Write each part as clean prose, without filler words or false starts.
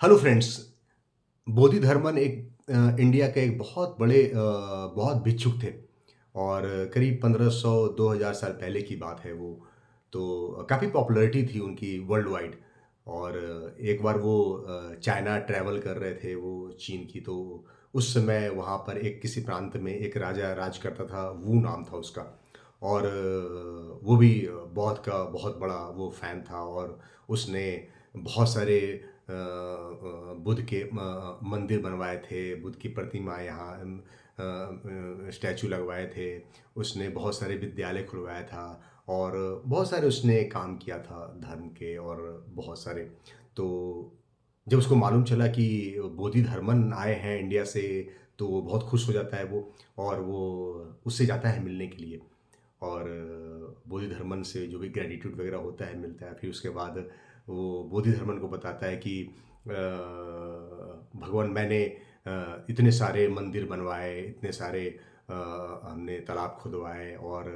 Hello friends. Bodhidharman India के एक बहुत भिक्षुक थे और करीब 1500-2000 साल पहले की बात है वो। तो काफ़ी पॉपुलैरिटी थी उनकी वर्ल्ड वाइड। और एक बार वो चाइना ट्रैवल कर रहे थे, वो चीन की। तो उस समय वहाँ पर एक किसी प्रांत में एक राजा राज करता था, वू नाम था उसका। और वो भी बहुत बड़ा वो फ़ैन था। और उसने बहुत सारे बुद्ध के मंदिर बनवाए थे, बुद्ध की प्रतिमा यहाँ स्टैचू लगवाए थे। उसने बहुत सारे विद्यालय खुलवाया था और बहुत सारे उसने काम किया था धर्म के, और बहुत सारे। तो जब उसको मालूम चला कि बोधिधर्मन आए हैं इंडिया से, तो वो बहुत खुश हो जाता है वो। और वो उससे जाता है मिलने के लिए। और बोधिधर्मन से जो भी ग्रेटिट्यूड वगैरह होता है मिलता है। फिर उसके बाद वो बोधिधर्मन को बताता है कि भगवान, मैंने इतने सारे मंदिर बनवाए, इतने सारे हमने तालाब खुदवाए और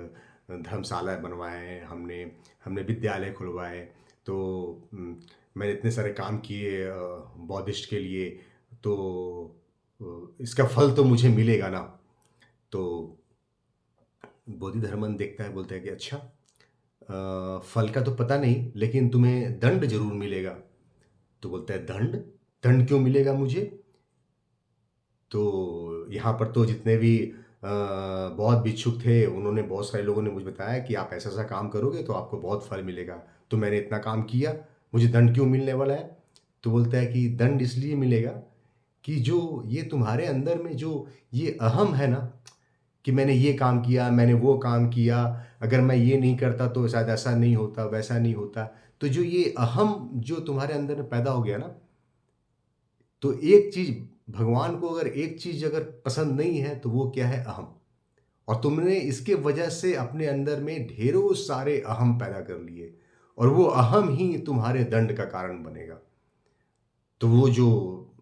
धर्मशाला बनवाए, हमने हमने विद्यालय खुलवाए। तो मैंने इतने सारे काम किए बौद्धिस्ट के लिए। तो इसका फल तो मुझे मिलेगा ना। तो बोधिधर्मन देखता है, बोलता है कि अच्छा, फल का तो पता नहीं, लेकिन तुम्हें दंड ज़रूर मिलेगा। तो बोलता है, दंड? दंड क्यों मिलेगा मुझे? तो यहाँ पर तो जितने भी बहुत भिक्षुक थे, उन्होंने बहुत सारे लोगों ने मुझे बताया कि आप ऐसा-ऐसा काम करोगे तो आपको बहुत फल मिलेगा। तो मैंने इतना काम किया, मुझे दंड क्यों मिलने वाला है? तो बोलता है कि दंड इसलिए मिलेगा कि जो ये तुम्हारे अंदर में जो ये अहम है ना, कि मैंने ये काम किया, मैंने वो काम किया, अगर मैं ये नहीं करता तो शायद ऐसा नहीं होता, वैसा नहीं होता। तो जो ये अहम जो तुम्हारे अंदर में पैदा हो गया ना, तो एक चीज़, भगवान को अगर एक चीज़ अगर पसंद नहीं है तो वो क्या है? अहम। और तुमने इसके वजह से अपने अंदर में ढेरों सारे अहम पैदा कर लिए, और वो अहम ही तुम्हारे दंड का कारण बनेगा। तो वो जो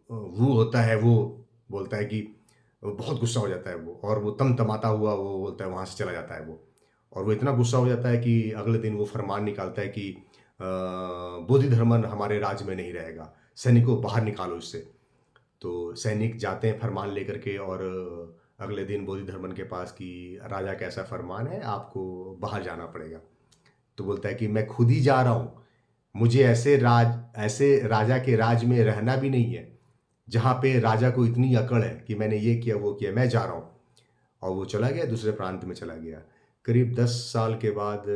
वो होता है, वो बोलता है कि वो बहुत गुस्सा हो जाता है वो, और वो तमतमाता हुआ वो बोलता है, वहाँ से चला जाता है वो। और वो इतना गुस्सा हो जाता है कि अगले दिन वो फरमान निकालता है कि बोधिधर्मन हमारे राज्य में नहीं रहेगा, सैनिकों बाहर निकालो इससे। तो सैनिक जाते हैं फरमान लेकर के, और अगले दिन बोधिधर्मन के पास कि राजा का ऐसा फरमान है, आपको बाहर जाना पड़ेगा। तो बोलता है कि मैं खुद ही जा रहा हूँ, मुझे ऐसे राजा के राज में रहना भी नहीं है, जहाँ पे राजा को इतनी अकड़ है कि मैंने ये किया, वो किया, मैं जा रहा हूँ। और वो चला गया, दूसरे प्रांत में चला गया। करीब 10 साल के बाद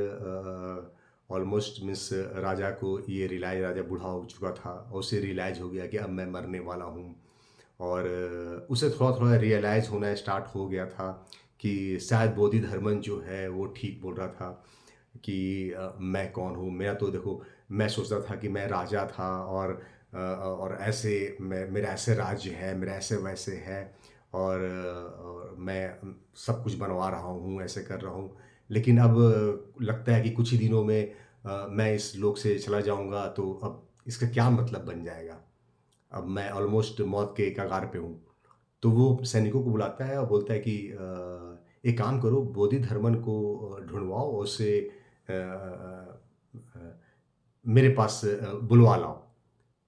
ऑलमोस्ट मीन्स राजा को ये रियलाइज़, राजा बूढ़ा हो चुका था और उसे रियलाइज़ हो गया कि अब मैं मरने वाला हूँ। और उसे थोड़ा-थोड़ा रियलाइज़ होना स्टार्ट हो गया था कि शायद बोधिधर्मन जो है वो ठीक बोल रहा था कि मैं कौन हूँ? मेरा तो देखो, मैं सोचता था कि मैं राजा था, और ऐसे मेरा ऐसे राज्य है, मेरा ऐसे-वैसे है, और मैं सब कुछ बनवा रहा हूँ, ऐसे कर रहा हूँ। लेकिन अब लगता है कि कुछ ही दिनों में मैं इस लोक से चला जाऊँगा, तो अब इसका क्या मतलब बन जाएगा? अब मैं ऑलमोस्ट मौत के कगार पे हूँ। तो वो सैनिकों को बुलाता है और बोलता है कि एक काम करो, बोधिधर्मन को ढूँढवाओ और उसे मेरे पास बुलवा लाओ।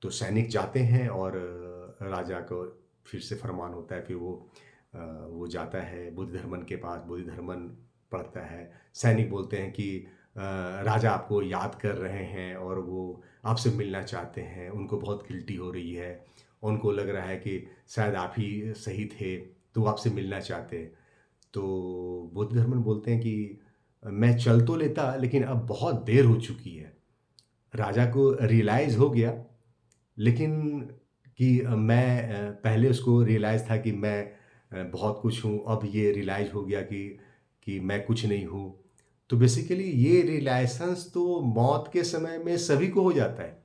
तो सैनिक जाते हैं, और राजा को फिर से फरमान होता है। फिर वो जाता है बोधिधर्मन के पास, बोधिधर्मन पढ़ता है। सैनिक बोलते हैं कि राजा आपको याद कर रहे हैं और वो आपसे मिलना चाहते हैं। उनको बहुत गिल्टी हो रही है। उनको लग रहा है कि शायद आप ही सही थे, तो वो आपसे मिलना चाहते हैं। तो बोधिधर्मन बोलते हैं कि मैं चल तो लेता, लेकिन अब बहुत देर हो चुकी है। राजा को रियलाइज़ हो गया, लेकिन कि पहले उसको रियलाइज़ था कि मैं बहुत कुछ हूँ, अब ये रियलाइज़ हो गया कि मैं कुछ नहीं हूँ। तो बेसिकली ये रियलाइज़ेशंस तो मौत के समय में सभी को हो जाता है।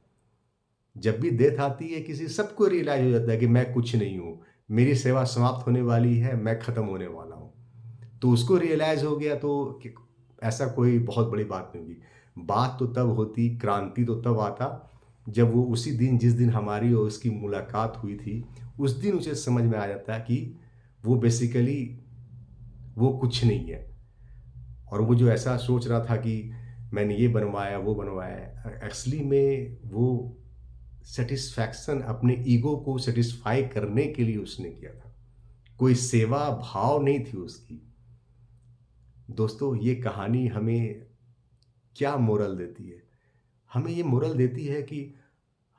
जब भी डेथ आती है किसी, सबको रियलाइज़ हो जाता है कि मैं कुछ नहीं हूँ, मेरी सेवा समाप्त होने वाली है, मैं ख़त्म होने वाला हूँ। तो उसको रियलाइज़ हो गया, तो कि ऐसा कोई बहुत बड़ी बात नहीं होगी। बात तो तब होती, क्रांति तो तब आता, जब वो उसी दिन, जिस दिन हमारी और उसकी मुलाकात हुई थी, उस दिन उसे समझ में आ जाता है कि वो बेसिकली वो कुछ नहीं है। और वो जो ऐसा सोच रहा था कि मैंने ये बनवाया, वो बनवाया, एक्चुअली में वो सैटिस्फैक्शन अपने ईगो को सैटिस्फाई करने के लिए उसने किया था। कोई सेवा भाव नहीं थी उसकी। दोस्तों, ये कहानी हमें क्या मोरल देती है? हमें ये मोरल देती है कि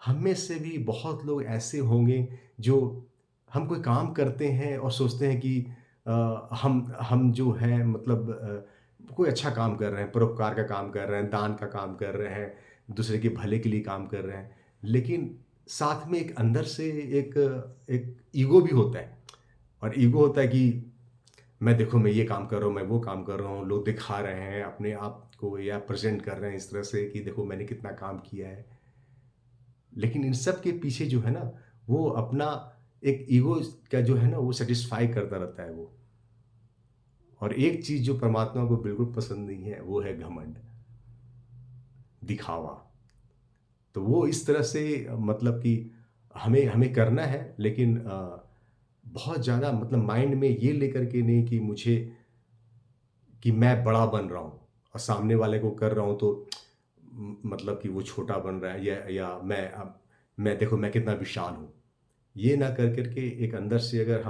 हम में से भी बहुत लोग ऐसे होंगे जो हम कोई काम करते हैं और सोचते हैं कि हम जो हैं मतलब कोई अच्छा काम कर रहे हैं, परोपकार का काम कर रहे हैं, दान का काम कर रहे हैं, दूसरे के भले के लिए काम कर रहे हैं। लेकिन साथ में एक अंदर से एक एक ईगो भी होता है, और ईगो होता है कि मैं देखो मैं ये काम कर रहा हूँ, मैं वो काम कर रहा हूँ, लोग दिखा रहे हैं अपने आप को या प्रेज़ेंट कर रहे हैं इस तरह से कि देखो मैंने कितना काम किया है। लेकिन इन सब के पीछे जो है ना, वो अपना एक ईगो का जो है ना, वो सैटिस्फाई करता रहता है वो। और एक चीज़ जो परमात्मा को बिल्कुल पसंद नहीं है, वो है घमंड, दिखावा। तो वो इस तरह से मतलब कि हमें हमें करना है, लेकिन बहुत ज़्यादा मतलब माइंड में ये लेकर के नहीं कि मुझे कि मैं बड़ा बन रहा हूँ और सामने वाले को कर रहा हूँ तो मतलब कि वो छोटा बन रहा है, या मैं देखो मैं कितना विशाल हूँ। ये ना कर कर के एक अंदर से अगर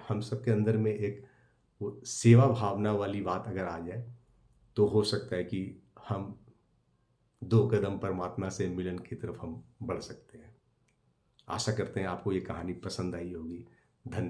हम सबके अंदर में एक वो सेवा भावना वाली बात अगर आ जाए, तो हो सकता है कि हम 2 कदम परमात्मा से मिलन की तरफ हम बढ़ सकते हैं। आशा करते हैं आपको ये कहानी पसंद आई होगी। धन्य